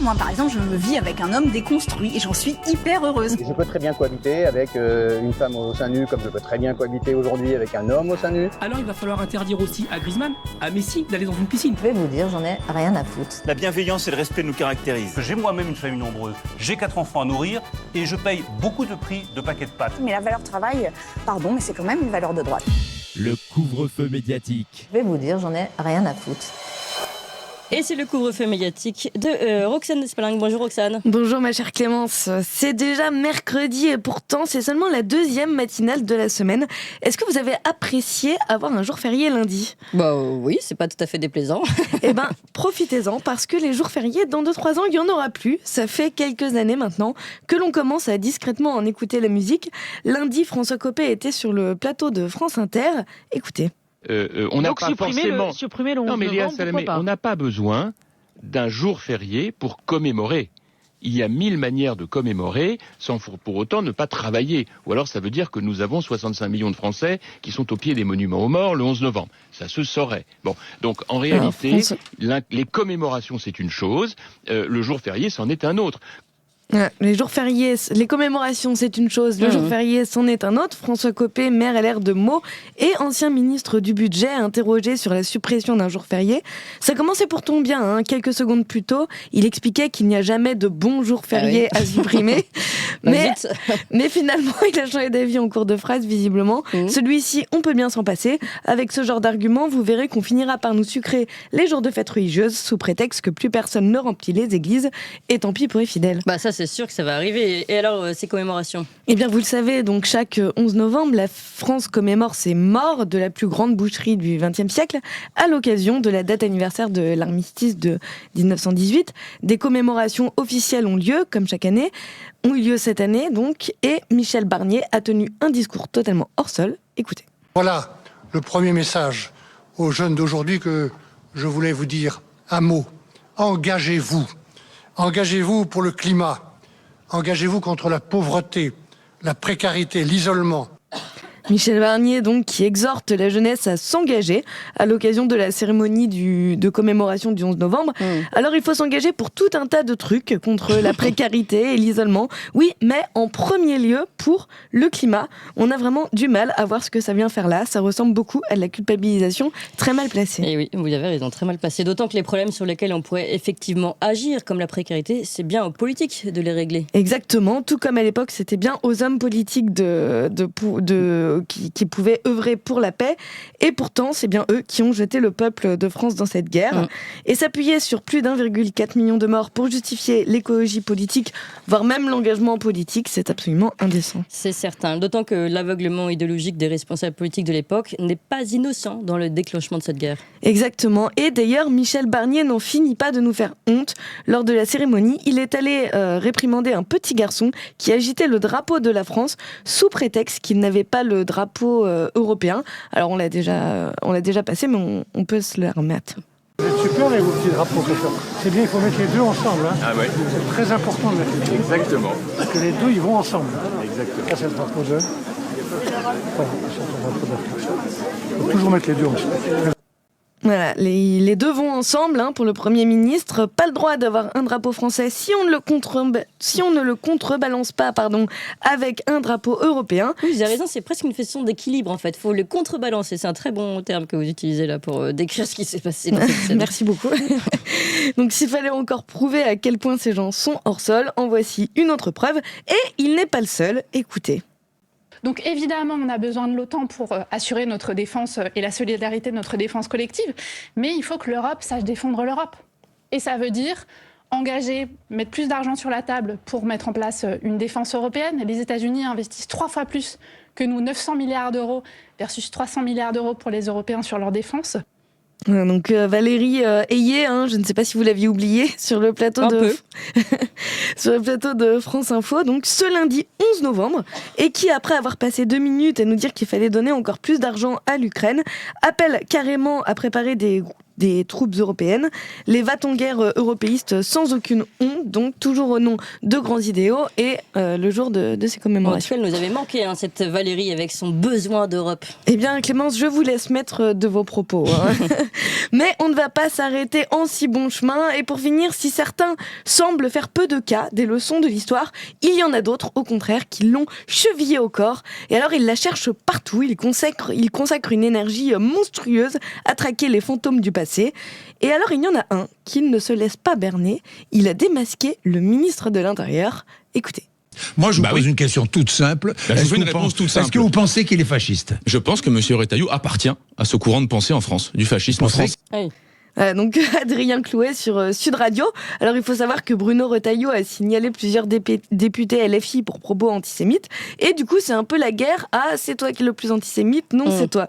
Moi, par exemple, je vis avec un homme déconstruit et j'en suis hyper heureuse. Je peux très bien cohabiter avec une femme au sein nu, comme je peux très bien cohabiter aujourd'hui avec un homme au sein nu. Alors il va falloir interdire aussi à Griezmann, à Messi, d'aller dans une piscine. Je vais vous dire, j'en ai rien à foutre. La bienveillance et le respect nous caractérisent. J'ai moi-même une famille nombreuse, j'ai 4 enfants à nourrir et je paye beaucoup de prix de paquets de pâtes. Mais la valeur travail, pardon, mais c'est quand même une valeur de droite. Le couvre-feu médiatique. Je vais vous dire, j'en ai rien à foutre. Et c'est le couvre-feu médiatique de Roxane Despalingues. Bonjour Roxane. Bonjour ma chère Clémence. C'est déjà mercredi et pourtant c'est seulement la deuxième matinale de la semaine. Est-ce que vous avez apprécié avoir un jour férié lundi ? Bah oui, c'est pas tout à fait déplaisant. Eh ben, profitez-en parce que les jours fériés, dans 2-3 ans, il n'y en aura plus. Ça fait quelques années maintenant que l'on commence à discrètement en écouter la musique. Lundi, François Copé était sur le plateau de France Inter. Écoutez. On n'a pas forcément. Supprimer le 11 non, mais Léa novembre, Salamé, pourquoi pas ? on n'a pas besoin d'un jour férié pour commémorer. Il y a 1000 manières de commémorer sans pour autant ne pas travailler. Ou alors ça veut dire que nous avons 65 millions de Français qui sont au pied des monuments aux morts le 11 novembre. Ça se saurait. Bon, donc en réalité, les commémorations c'est une chose, le jour férié c'en est un autre. Les jours fériés, les commémorations, c'est une chose. Le jour férié, c'en est un autre. François Copé, maire LR de Meaux et ancien ministre du Budget, interrogé sur la suppression d'un jour férié. Ça commençait pourtant bien, hein. Quelques secondes plus tôt, il expliquait qu'il n'y a jamais de bon jour férié à supprimer. mais finalement, il a changé d'avis en cours de phrase, visiblement. Celui-ci, on peut bien s'en passer. Avec ce genre d'argument, vous verrez qu'on finira par nous sucrer les jours de fêtes religieuses sous prétexte que plus personne ne remplit les églises. Et tant pis pour les fidèles. Bah ça, c'est sûr que ça va arriver. Et alors, ces commémorations ? Eh bien, vous le savez, donc chaque 11 novembre, la France commémore ses morts de la plus grande boucherie du XXe siècle à l'occasion de la date anniversaire de l'armistice de 1918. Des commémorations officielles ont lieu, comme chaque année, ont eu lieu cette année, donc, et Michel Barnier a tenu un discours totalement hors sol. Écoutez. Voilà le premier message aux jeunes d'aujourd'hui que je voulais vous dire. Un mot. Engagez-vous. Engagez-vous pour le climat. Engagez-vous contre la pauvreté, la précarité, l'isolement. Michel Barnier, donc, qui exhorte la jeunesse à s'engager à l'occasion de la cérémonie de commémoration du 11 novembre. Alors, il faut s'engager pour tout un tas de trucs contre la précarité et l'isolement. Oui, mais en premier lieu, pour le climat. On a vraiment du mal à voir ce que ça vient faire là. Ça ressemble beaucoup à de la culpabilisation très mal placée. Et oui, vous avez raison, très mal placée. D'autant que les problèmes sur lesquels on pourrait effectivement agir, comme la précarité, c'est bien aux politiques de les régler. Exactement, tout comme à l'époque, c'était bien aux hommes politiques qui pouvaient œuvrer pour la paix. Et pourtant, c'est bien eux qui ont jeté le peuple de France dans cette guerre. Et s'appuyer sur plus d'1,4 million de morts pour justifier l'écologie politique, voire même l'engagement politique, c'est absolument indécent. C'est certain, d'autant que l'aveuglement idéologique des responsables politiques de l'époque n'est pas innocent dans le déclenchement de cette guerre. Exactement. Et d'ailleurs, Michel Barnier n'en finit pas de nous faire honte. Lors de la cérémonie, il est allé réprimander un petit garçon qui agitait le drapeau de la France sous prétexte qu'il n'avait pas le drapeau européen. Alors on l'a déjà passé, mais on peut se le remettre. Vous êtes super les vos petits drapeaux. C'est bien, il faut mettre les deux ensemble. Hein. Ah ouais. C'est très important de mettre les deux. Exactement. Parce que les deux, ils vont ensemble. Exactement. Ça, c'est le drapeau de... Voilà, c'est le drapeau d'Afrique. Il faut toujours mettre les deux ensemble. Voilà, les deux vont ensemble pour le Premier ministre. Pas le droit d'avoir un drapeau français si on ne le contrebalance pas avec un drapeau européen. Oui, vous avez raison, c'est presque une question d'équilibre en fait. Il faut le contrebalancer. C'est un très bon terme que vous utilisez là pour décrire ce qui s'est passé dans cette scène. Merci beaucoup. Donc s'il fallait encore prouver à quel point ces gens sont hors sol, en voici une autre preuve. Et il n'est pas le seul. Écoutez. Donc évidemment, on a besoin de l'OTAN pour assurer notre défense et la solidarité de notre défense collective, mais il faut que l'Europe sache défendre l'Europe. Et ça veut dire mettre plus d'argent sur la table pour mettre en place une défense européenne. Les États-Unis investissent 3 fois plus que nous, 900 milliards d'euros versus 300 milliards d'euros pour les Européens sur leur défense. Donc Valérie Ayé, je ne sais pas si vous l'aviez oublié, sur le plateau sur le plateau de France Info, donc ce lundi 11 novembre, et qui, après avoir passé 2 minutes à nous dire qu'il fallait donner encore plus d'argent à l'Ukraine, appelle carrément à préparer des des troupes européennes. Les va-t-en-guerre européistes sans aucune honte, donc toujours au nom de grands idéaux et le jour de ces commémorations. Elle nous avait manqué, cette Valérie avec son besoin d'Europe. Eh bien Clémence, je vous laisse mettre de vos propos. Mais on ne va pas s'arrêter en si bon chemin. Et pour finir, si certains semblent faire peu de cas des leçons de l'histoire, il y en a d'autres, au contraire, qui l'ont chevillée au corps. Et alors ils la cherchent partout, ils consacrent une énergie monstrueuse à traquer les fantômes du passé. Et alors il y en a un qui ne se laisse pas berner, il a démasqué le ministre de l'Intérieur. Écoutez. Moi, je vous pose une question toute simple. Je vous fais une réponse toute simple. Est-ce que vous pensez qu'il est fasciste ? Je pense que M. Retailleau appartient à ce courant de pensée en France, du fascisme en France. Donc Adrien Clouet sur Sud Radio. Alors il faut savoir que Bruno Retailleau a signalé plusieurs députés LFI pour propos antisémites. Et du coup c'est un peu la guerre à c'est toi qui es le plus antisémite, non c'est toi.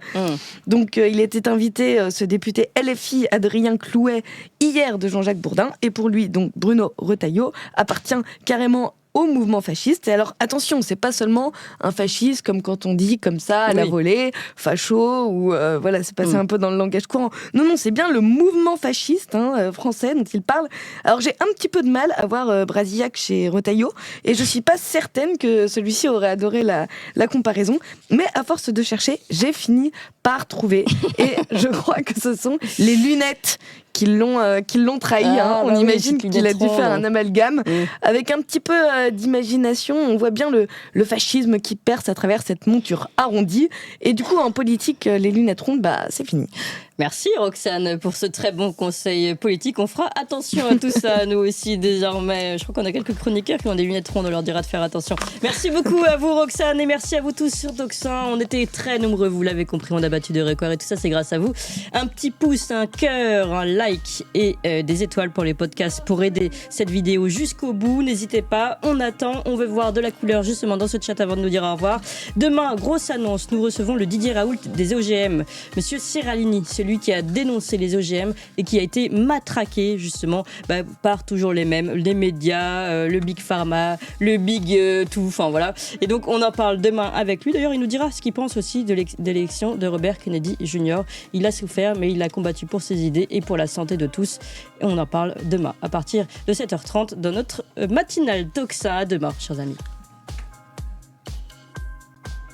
Donc il était invité, ce député LFI Adrien Clouet, hier de Jean-Jacques Bourdin. Et pour lui, donc Bruno Retailleau appartient carrément au mouvement fasciste. Et alors attention, c'est pas seulement un fasciste comme quand on dit comme ça à la volée, facho ou voilà, c'est passé un peu dans le langage courant. Non, c'est bien le mouvement fasciste français dont il parle. Alors j'ai un petit peu de mal à voir Brasillac chez Retailleau et je suis pas certaine que celui-ci aurait adoré la comparaison, mais à force de chercher, j'ai fini par trouver et je crois que ce sont les lunettes qui l'ont trahi. On imagine qu'il a dû faire un amalgame. Avec un petit peu d'imagination, on voit bien le fascisme qui perce à travers cette monture arrondie. Et du coup, en politique, les lunettes rondes, c'est fini. Merci Roxane pour ce très bon conseil politique. On fera attention à tout ça, nous aussi, désormais. Je crois qu'on a quelques chroniqueurs qui ont des lunettes rondes, on leur dira de faire attention. Merci beaucoup à vous Roxane et merci à vous tous sur Doxin. On était très nombreux, vous l'avez compris, on a battu des records et tout ça, c'est grâce à vous. Un petit pouce, un cœur, un like et des étoiles pour les podcasts pour aider cette vidéo jusqu'au bout. N'hésitez pas, on attend, on veut voir de la couleur justement dans ce chat avant de nous dire au revoir. Demain, grosse annonce, nous recevons le Didier Raoult des OGM, Monsieur Serralini, celui qui a dénoncé les OGM et qui a été matraqué justement par toujours les mêmes, les médias, le Big Pharma, le Big tout, enfin voilà. Et donc on en parle demain avec lui. D'ailleurs il nous dira ce qu'il pense aussi de l'élection de Robert Kennedy Jr. Il a souffert mais il a combattu pour ses idées et pour la santé de tous. Et on en parle demain à partir de 7h30 dans notre matinale Doxa. À demain chers amis.